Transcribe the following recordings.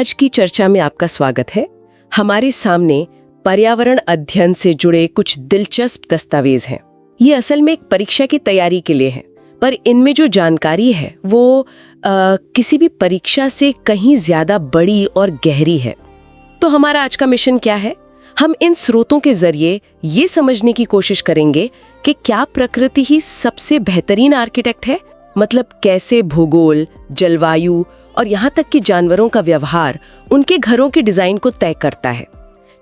आज की चर्चा में आपका स्वागत है। हमारे सामने पर्यावरण अध्ययन से जुड़े कुछ दिलचस्प दस्तावेज हैं। ये असल में एक परीक्षा की तैयारी के लिए है, पर इनमें जो जानकारी है वो किसी भी परीक्षा से कहीं ज्यादा बड़ी और गहरी है। तो हमारा आज का मिशन क्या है? हम इन स्रोतों के जरिए ये समझने की कोशिश करेंगे कि क्या प्रकृति ही सबसे बेहतरीन आर्किटेक्ट है, मतलब कैसे भूगोल, जलवायु और यहाँ तक कि जानवरों का व्यवहार उनके घरों के डिजाइन को तय करता है।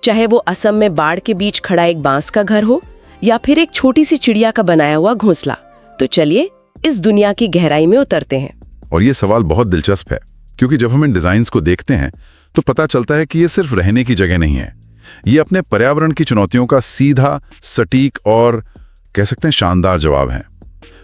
चाहे वो असम में बाढ़ के बीच खड़ा एक बांस का घर हो या फिर एक छोटी सी चिड़िया का बनाया हुआ घोंसला। तो चलिए इस दुनिया की गहराई में उतरते हैं। और ये सवाल बहुत दिलचस्प है, क्योंकि जब हम इन डिजाइन्स को देखते हैं तो पता चलता है कि ये सिर्फ रहने की जगह नहीं है। ये अपने पर्यावरण की चुनौतियों का सीधा, सटीक और कह सकते हैं शानदार जवाब है।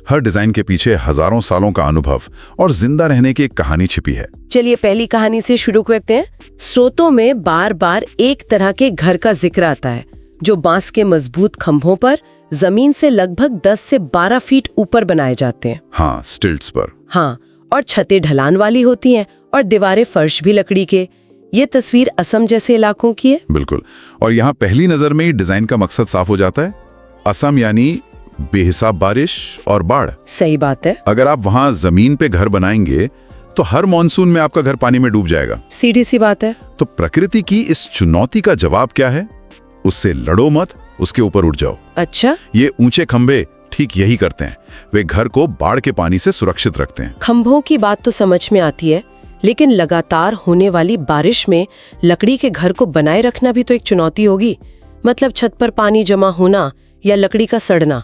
हर डिजाइन के पीछे हजारों सालों का अनुभव और जिंदा रहने की एक कहानी छिपी है। चलिए पहली कहानी से शुरू करते हैं। स्रोतों में बार बार एक तरह के घर का जिक्र आता है जो बांस के मजबूत खंभों पर जमीन से लगभग 10 से 12 फीट ऊपर बनाए जाते हैं। हाँ, स्टिल्ट्स पर। हाँ, और छतें ढलान वाली होती हैं और दीवारें फर्श भी लकड़ी के। ये तस्वीर असम जैसे इलाकों की है। बिल्कुल, और यहाँ पहली नजर में ही डिजाइन का मकसद साफ हो जाता है। असम यानी बेहिसाब बारिश और बाढ़। सही बात है। अगर आप वहाँ जमीन पे घर बनाएंगे तो हर मॉनसून में आपका घर पानी में डूब जाएगा। सीधी सी बात है। तो प्रकृति की इस चुनौती का जवाब क्या है? उससे लड़ो मत, उसके ऊपर उठ जाओ। अच्छा, ये ऊंचे खंभे ठीक यही करते हैं। वे घर को बाढ़ के पानी से सुरक्षित रखते हैं। खंभों की बात तो समझ में आती है, लेकिन लगातार होने वाली बारिश में लकड़ी के घर को बनाए रखना भी तो एक चुनौती होगी। मतलब छत पर पानी जमा होना या लकड़ी का सड़ना,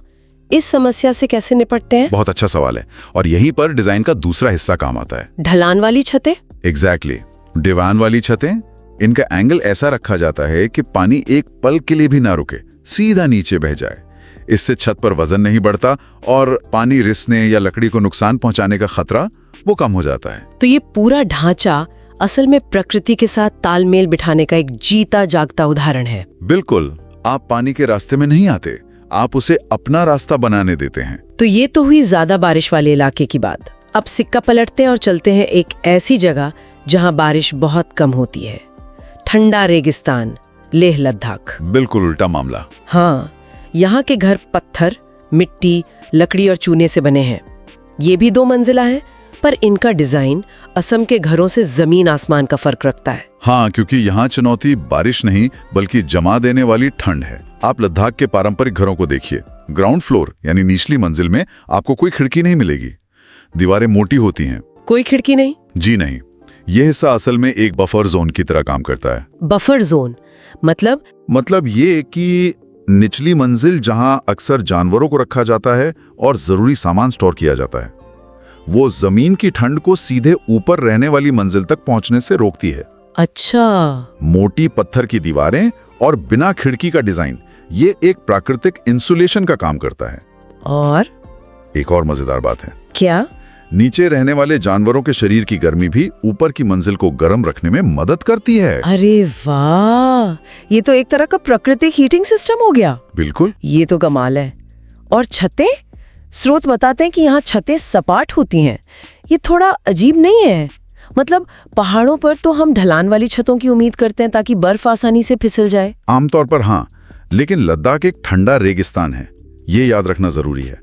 इस समस्या से कैसे निपटते हैं? बहुत अच्छा सवाल है, और यहीं पर डिजाइन का दूसरा हिस्सा काम आता है। ढलान वाली छतें। एग्जैक्टली, दीवान वाली छतें। इनका एंगल ऐसा रखा जाता है कि पानी एक पल के लिए भी ना रुके, सीधा नीचे बह जाए। इससे छत पर वजन नहीं बढ़ता और पानी रिसने या लकड़ी को नुकसान पहुंचाने का खतरा वो कम हो जाता है। तो ये पूरा ढांचा असल में प्रकृति के साथ तालमेल बिठाने का एक जीता जागता उदाहरण है। बिल्कुल, आप पानी के रास्ते में नहीं आते, आप उसे अपना रास्ता बनाने देते हैं। तो ये तो हुई ज्यादा बारिश वाले इलाके की बात। अब सिक्का पलटते हैं और चलते हैं एक ऐसी जगह जहां बारिश बहुत कम होती है। ठंडा रेगिस्तान, लेह लद्दाख। बिल्कुल उल्टा मामला। हाँ, यहाँ के घर पत्थर, मिट्टी, लकड़ी और चूने से बने हैं। ये भी 2 मंजिला है, पर इनका डिजाइन असम के घरों से जमीन आसमान का फर्क रखता है। हाँ, क्योंकि यहाँ चुनौती बारिश नहीं बल्कि जमा देने वाली ठंड है। आप लद्दाख के पारंपरिक घरों को देखिए। ग्राउंड फ्लोर यानी निचली मंजिल में आपको कोई खिड़की नहीं मिलेगी। दीवारें मोटी होती हैं। कोई खिड़की नहीं? जी नहीं। यह हिस्सा असल में एक बफर जोन की तरह काम करता है। बफर जोन मतलब ये कि निचली मंजिल जहां अक्सर जानवरों को रखा जाता है और जरूरी सामान स्टोर किया जाता है, वो जमीन की ठंड को सीधे ऊपर रहने वाली मंजिल तक पहुंचने से रोकती है। अच्छा। मोटी पत्थर की दीवारें और बिना खिड़की का डिजाइन, ये एक प्राकृतिक इंसुलेशन का काम करता है। और एक और मजेदार बात है। क्या? नीचे रहने वाले जानवरों के शरीर की गर्मी भी ऊपर की मंजिल को गर्म रखने में मदद करती है। अरे वाह, ये तो एक तरह का प्राकृतिक हीटिंग सिस्टम हो गया। बिल्कुल, ये तो कमाल है। और छतें? स्रोत बताते हैं कि यहाँ छतें सपाट होती हैं। ये थोड़ा अजीब नहीं है? मतलब पहाड़ों पर तो हम ढलान वाली छतों की उम्मीद करते हैं ताकि बर्फ आसानी से फिसल जाए। आमतौर पर हाँ, लेकिन लद्दाख एक ठंडा रेगिस्तान है, ये याद रखना जरूरी है।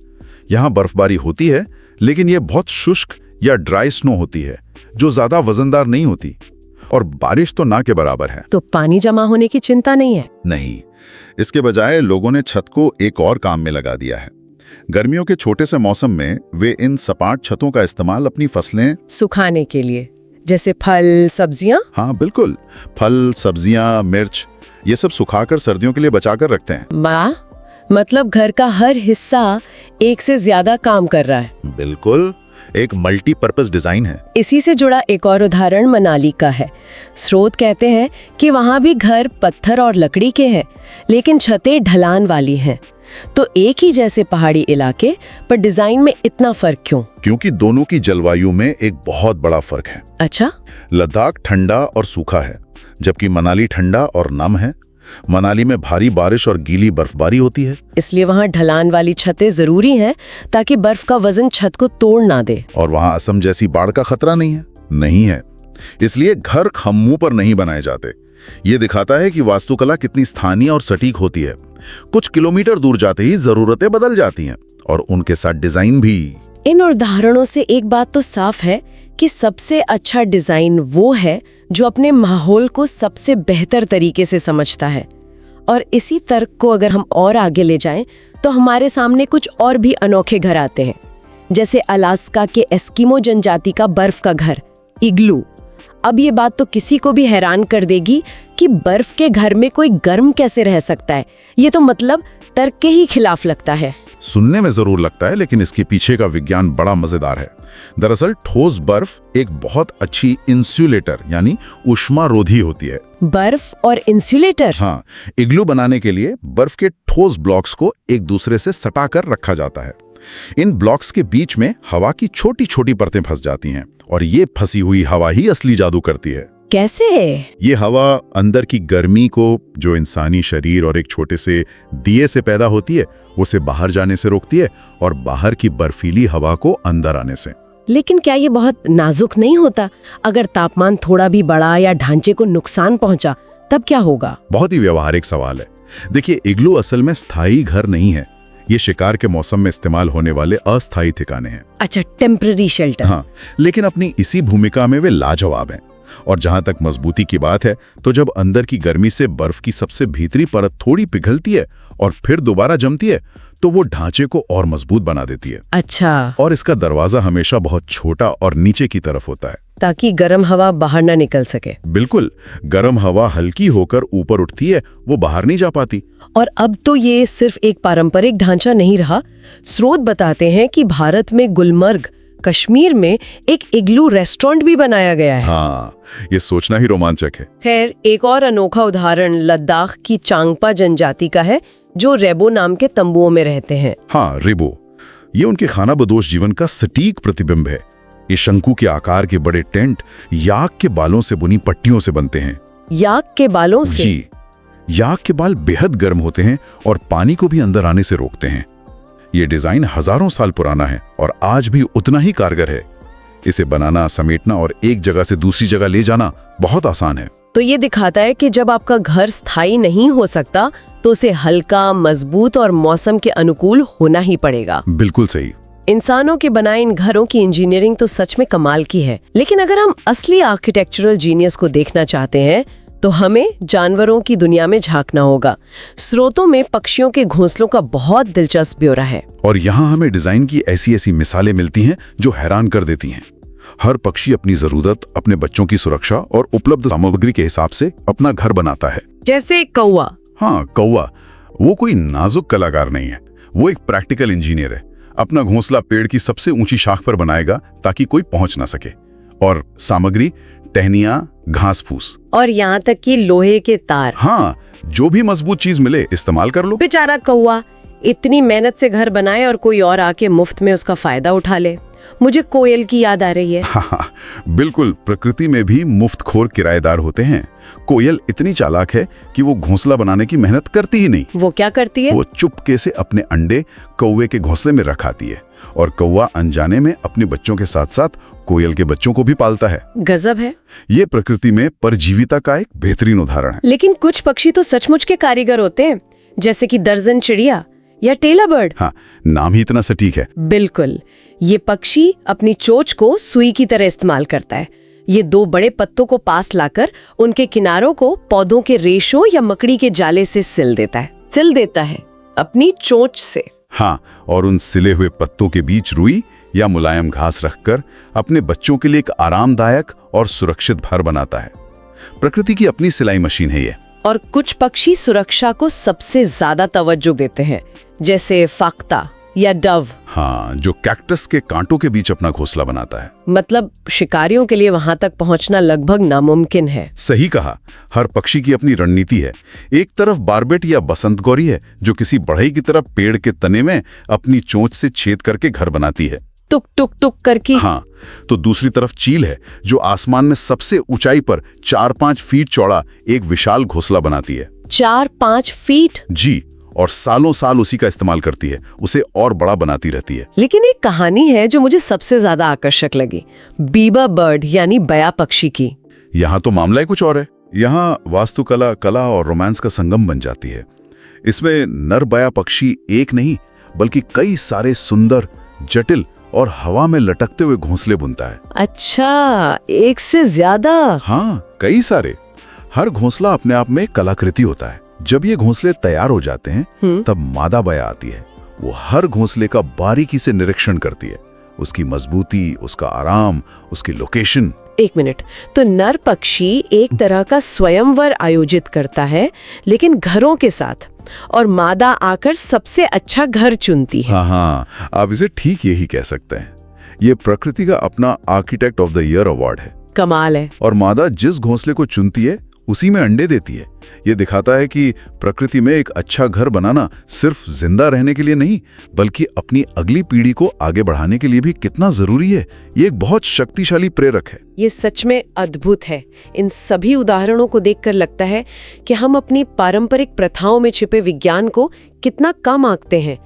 यहाँ बर्फबारी होती है, लेकिन ये बहुत शुष्क या ड्राई स्नो होती है जो ज्यादा वजनदार नहीं होती, और बारिश तो ना के बराबर है। तो पानी जमा होने की चिंता नहीं है? नहीं, इसके बजाय लोगों ने छत को एक और काम में लगा दिया है। गर्मियों के छोटे से मौसम में वे इन सपाट छतों का इस्तेमाल अपनी फसलें सुखाने के लिए, जैसे फल, सब्जियां। हाँ बिल्कुल, फल, सब्जियां, मिर्च, ये सब सुखाकर सर्दियों के लिए बचाकर रखते हैं। वाह, मतलब घर का हर हिस्सा एक से ज्यादा काम कर रहा है। बिल्कुल, एक मल्टीपर्पज डिजाइन है। इसी से जुड़ा एक और उदाहरण मनाली का है। स्रोत कहते हैं कि वहां भी घर पत्थर और लकड़ी के हैं, लेकिन छतें ढलान वाली हैं। तो एक ही जैसे पहाड़ी इलाके पर डिजाइन में इतना फर्क क्यों? क्योंकि दोनों की जलवायु में एक बहुत बड़ा फर्क है। अच्छा। लद्दाख ठंडा और सूखा है, जबकि मनाली ठंडा और नम है। मनाली में भारी बारिश और गीली बर्फबारी होती है, इसलिए वहाँ ढलान वाली छतें जरूरी हैं ताकि बर्फ का वजन छत को तोड़ ना दे। और वहाँ असम जैसी बाढ़ का खतरा नहीं है। इसलिए घर खम्मों पर नहीं बनाए जाते। ये दिखाता है कि वास्तुकला कितनी स्थानीय और सटीक होती है। कुछ किलोमीटर दूर जाते ही जरूरतें बदल जाती हैं और उनके साथ डिजाइन भी। इन उदाहरणों से एक बात तो साफ है कि सबसे अच्छा डिजाइन वो है जो अपने माहौल को सबसे बेहतर तरीके से समझता है। और इसी तर्क को अगर हम और आगे ले जाएं तो हमारे सामने कुछ और भी अनोखे घर आते हैं, जैसे अलास्का के एस्किमो जनजाति का बर्फ का घर, इग्लू। अब ये बात तो किसी को भी हैरान कर देगी कि बर्फ के घर में कोई गर्म कैसे रह सकता है। ये तो मतलब तर्क के ही खिलाफ लगता है। सुनने में जरूर लगता है, लेकिन इसके पीछे का विज्ञान बड़ा मजेदार है। दरअसल ठोस बर्फ एक बहुत अच्छी इंसुलेटर यानी ऊष्मारोधी होती है। बर्फ और इंसुलेटर? हाँ, इग्लू बनाने के लिए बर्फ के ठोस ब्लॉक्स को एक दूसरे से सटाकर रखा जाता है। इन ब्लॉक्स के बीच में हवा की छोटी छोटी परतें फंस जाती हैं और ये फंसी हुई हवा ही असली जादू करती है। कैसे? ये हवा अंदर की गर्मी को, जो इंसानी शरीर और एक छोटे से दिए से पैदा होती है, उसे बाहर जाने से रोकती है और बाहर की बर्फीली हवा को अंदर आने से। लेकिन क्या ये बहुत नाजुक नहीं होता? अगर तापमान थोड़ा भी बढ़ा या ढांचे को नुकसान पहुंचा तब क्या होगा? बहुत ही व्यवहारिक सवाल है। देखिए, इग्लू असल में स्थायी घर नहीं है। ये शिकार के मौसम में इस्तेमाल होने वाले अस्थायी ठिकाने हैं। अच्छा, टेम्पररी शेल्टर। हाँ, लेकिन अपनी इसी भूमिका में वे लाजवाब हैं। और जहां तक मजबूती की बात है, तो जब अंदर की गर्मी से बर्फ की सबसे भीतरी परत थोड़ी पिघलती है और फिर दोबारा जमती है, तो वो ढांचे को और मजबूत बना देती है। अच्छा। और इसका दरवाजा हमेशा बहुत छोटा और नीचे की तरफ होता है, ताकि गर्म हवा बाहर ना निकल सके। बिल्कुल, गर्म हवा हल्की होकर ऊपर उठती है, वो बाहर नहीं जा पाती। और अब तो ये सिर्फ एक पारंपरिक ढांचा नहीं रहा। स्रोत बताते हैं कि भारत में गुलमर्ग, कश्मीर में एक इग्लू रेस्टोरेंट भी बनाया गया है। हाँ, ये सोचना ही रोमांचक है। खैर, एक और अनोखा उदाहरण लद्दाख की चांगपा जनजाति का है, जो रेबो नाम के तंबुओं में रहते हैं। हाँ, रेबो, ये उनके खानाबदोश जीवन का सटीक प्रतिबिंब है। ये शंकु के आकार के बड़े टेंट याक के बालों से बुनी पट्टियों से बनते हैं। याक के बालों से? जी, याक के बाल बेहद गर्म होते हैं और पानी को भी अंदर आने से रोकते हैं। ये डिजाइन हजारों साल पुराना है और आज भी उतना ही कारगर है। इसे बनाना, समेटना और एक जगह से दूसरी जगह ले जाना बहुत आसान है। तो ये दिखाता है कि जब आपका घर स्थायी नहीं हो सकता तो उसे हल्का, मजबूत और मौसम के अनुकूल होना ही पड़ेगा। बिल्कुल सही। इंसानों के बनाए इन घरों की इंजीनियरिंग तो सच में कमाल की है। लेकिन अगर हम असली आर्किटेक्चरल जीनियस को देखना चाहते हैं तो हमें जानवरों की दुनिया में झांकना होगा। स्रोतों में पक्षियों के घोंसलों का बहुत दिलचस्प ब्यौरा है। और यहाँ हमें डिजाइन की ऐसी ऐसी मिसालें मिलती हैं जो हैरान कर देती हैं। हर पक्षी अपनी जरूरत, अपने बच्चों की सुरक्षा और उपलब्ध सामग्री के हिसाब से अपना घर बनाता है। जैसे कौवा। हाँ, कौवा, वो कोई नाजुक कलाकार नहीं है, वो एक प्रैक्टिकल इंजीनियर है। अपना घोंसला पेड़ की सबसे ऊंची शाख पर बनाएगा ताकि कोई पहुंच ना सके। और सामग्री टहनियां, घास फूस और यहाँ तक कि लोहे के तार। हाँ, जो भी मजबूत चीज मिले इस्तेमाल कर लो। बेचारा कौवा इतनी मेहनत से घर बनाए और कोई और आके मुफ्त में उसका फायदा उठा ले। मुझे कोयल की याद आ रही है। हाँ, बिल्कुल, प्रकृति में भी मुफ्तखोर किराएदार होते हैं। कोयल इतनी चालाक है कि वो घोंसला बनाने की मेहनत करती ही नहीं। वो क्या करती है? वो चुपके से अपने अंडे कौवे के घोंसले में रखाती है और कौवा अनजाने में अपने बच्चों के साथ साथ कोयल के बच्चों को भी पालता है। गजब है। ये प्रकृति में परजीविता का एक बेहतरीन उदाहरण है। लेकिन कुछ पक्षी तो सचमुच के कारीगर होते हैं, जैसे कि दर्जन चिड़िया या टेलर बर्ड। हाँ, नाम ही इतना सटीक है। बिल्कुल, ये पक्षी अपनी चोंच को सुई की तरह इस्तेमाल करता है। ये दो बड़े पत्तों को पास लाकर उनके किनारों को पौधों के रेशों या मकड़ी के जाले से सिल देता है अपनी चोंच से। हाँ, और उन सिले हुए पत्तों के बीच रुई या मुलायम घास रखकर अपने बच्चों के लिए एक आरामदायक और सुरक्षित घर बनाता है। प्रकृति की अपनी सिलाई मशीन है ये। और कुछ पक्षी सुरक्षा को सबसे ज्यादा तवज्जो देते हैं, जैसे फाख्ता या डव। हाँ, जो कैक्टस के कांटों के बीच अपना घोंसला बनाता है। मतलब शिकारियों के लिए वहां तक पहुंचना लगभग नामुमकिन है। सही कहा, हर पक्षी की अपनी रणनीति है। एक तरफ बारबेट या बसंत गौरी है जो किसी बढ़ई की तरफ पेड़ के तने में अपनी चोंच से छेद करके घर बनाती है, टुक टुक टुक करके। हाँ, तो दूसरी तरफ चील है जो आसमान में सबसे ऊंचाई पर 4-5 फीट चौड़ा एक विशाल घोंसला बनाती है। 4-5 फीट? जी, और सालों साल उसी का इस्तेमाल करती है, उसे और बड़ा बनाती रहती है। लेकिन एक कहानी है जो मुझे सबसे ज्यादा आकर्षक लगी, बीबर बर्ड यानी बया पक्षी की। यहाँ तो मामला ही कुछ और है। यहाँ वास्तुकला, कला और रोमांस का संगम बन जाती है। इसमें नर बया पक्षी एक नहीं बल्कि कई सारे सुंदर, जटिल और हवा में लटकते हुए घोंसले बुनता है। अच्छा, एक से ज्यादा? हाँ, कई सारे। हर घोंसला अपने आप में कलाकृति होता है। जब ये घोंसले तैयार हो जाते हैं तब मादा बया आती है। वो हर घोंसले का बारीकी से निरीक्षण करती है, उसकी मजबूती, उसका आराम, उसकी लोकेशन। एक मिनट, तो नर पक्षी एक तरह का स्वयंवर आयोजित करता है लेकिन घरों के साथ, और मादा आकर सबसे अच्छा घर चुनती है। हाँ, आप इसे ठीक यही कह सकते हैं। ये प्रकृति का अपना architect of the year award है। कमाल है। और मादा जिस घोंसले को चुनती है उसी में अंडे देती है। ये दिखाता है कि प्रकृति में एक अच्छा घर बनाना सिर्फ जिंदा रहने के लिए नहीं बल्कि अपनी अगली पीढ़ी को आगे बढ़ाने के लिए भी कितना जरूरी है। ये एक बहुत शक्तिशाली प्रेरक है। ये सच में अद्भुत है। इन सभी उदाहरणों को देखकर लगता है कि हम अपनी पारंपरिक प्रथाओं में छिपे विज्ञान को कितना कम आंकते हैं।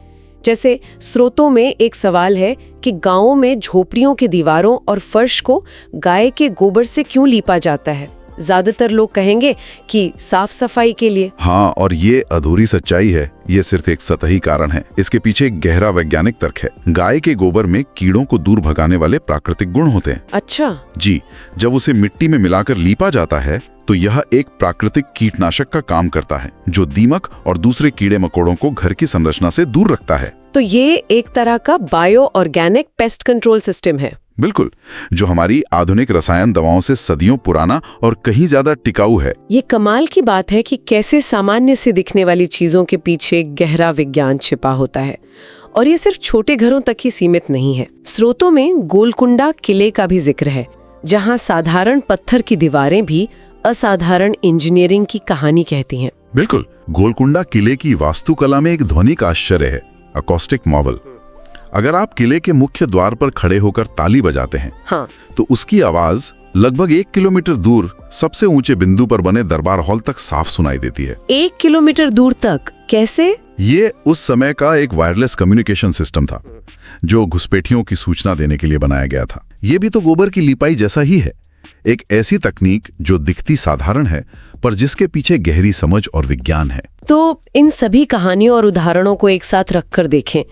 जैसे स्रोतों में एक सवाल है कि गांवों में झोपड़ियों की दीवारों और फर्श को गाय के गोबर से क्यों लीपा जाता है? ज्यादातर लोग कहेंगे कि साफ सफाई के लिए। हाँ, और ये अधूरी सच्चाई है। ये सिर्फ एक सतही कारण है। इसके पीछे एक गहरा वैज्ञानिक तर्क है। गाय के गोबर में कीड़ों को दूर भगाने वाले प्राकृतिक गुण होते हैं। अच्छा जी, जब उसे मिट्टी में मिलाकर लीपा जाता है तो यह एक प्राकृतिक कीटनाशक का काम करता है जो दीमक और दूसरे कीड़े मकोड़ों को घर की संरचना से दूर रखता है। तो ये एक तरह का bio organic pest control system है। बिल्कुल, जो हमारी आधुनिक रसायन दवाओं से सदियों पुराना और कहीं ज्यादा टिकाऊ है। ये कमाल की बात है कि कैसे सामान्य से दिखने वाली चीजों के पीछे गहरा विज्ञान छिपा होता है। और ये सिर्फ छोटे घरों तक ही सीमित नहीं है। स्रोतों में गोलकुंडा किले का भी जिक्र है, जहाँ साधारण पत्थर की दीवारें भी असाधारण इंजीनियरिंग की कहानी कहती हैं। बिल्कुल, गोलकुंडा किले की वास्तुकला में एक ध्वनिक आश्चर्य है, अकॉस्टिक मॉवल। अगर आप किले के मुख्य द्वार पर खड़े होकर ताली बजाते हैं हाँ, तो उसकी आवाज लगभग 1 किलोमीटर दूर सबसे ऊंचे बिंदु पर बने दरबार हॉल तक साफ सुनाई देती है। 1 किलोमीटर दूर तक? कैसे? ये उस समय का एक वायरलेस कम्युनिकेशन सिस्टम था जो घुसपैठियों की सूचना देने के लिए बनाया गया था। ये भी तो गोबर की लिपाई जैसा ही है, एक ऐसी तकनीक जो दिखती साधारण है पर जिसके पीछे गहरी समझ और विज्ञान है। तो इन सभी कहानियों और उदाहरणों को एक साथ रखकर देखें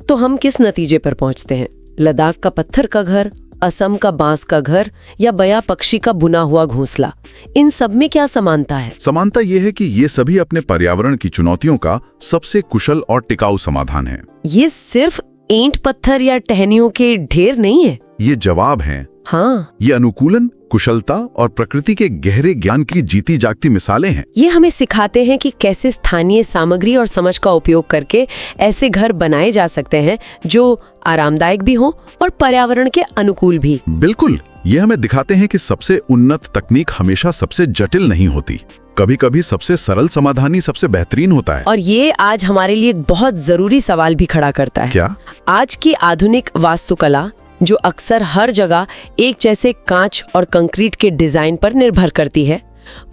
तो हम किस नतीजे पर पहुंचते हैं? लद्दाख का पत्थर का घर, असम का बांस का घर या बया पक्षी का बुना हुआ घोंसला, इन सब में क्या समानता है? समानता ये है कि ये सभी अपने पर्यावरण की चुनौतियों का सबसे कुशल और टिकाऊ समाधान है। ये सिर्फ ईंट पत्थर या टहनियों के ढेर नहीं है। ये जवाब हैं। हाँ, ये अनुकूलन, कुशलता और प्रकृति के गहरे ज्ञान की जीती जागती मिसालें हैं। ये हमें सिखाते हैं कि कैसे स्थानीय सामग्री और समझ का उपयोग करके ऐसे घर बनाए जा सकते हैं जो आरामदायक भी हों और पर्यावरण के अनुकूल भी। बिल्कुल, ये हमें दिखाते हैं कि सबसे उन्नत तकनीक हमेशा सबसे जटिल नहीं होती। कभी कभी सबसे सरल समाधान ही सबसे बेहतरीन होता है। और ये आज हमारे लिए एक बहुत जरूरी सवाल भी खड़ा करता है। क्या? आज की आधुनिक वास्तुकला जो अक्सर हर जगह एक जैसे कांच और कंक्रीट के डिजाइन पर निर्भर करती है,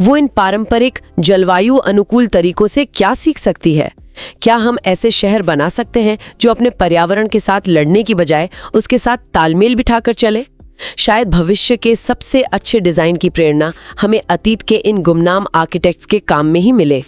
वो इन पारंपरिक जलवायु अनुकूल तरीकों से क्या सीख सकती है? क्या हम ऐसे शहर बना सकते हैं जो अपने पर्यावरण के साथ लड़ने की बजाय उसके साथ तालमेल बिठाकर चले? शायद भविष्य के सबसे अच्छे डिजाइन की प्रेरणा हमें अतीत के इन गुमनाम आर्किटेक्ट्स के काम में ही मिले।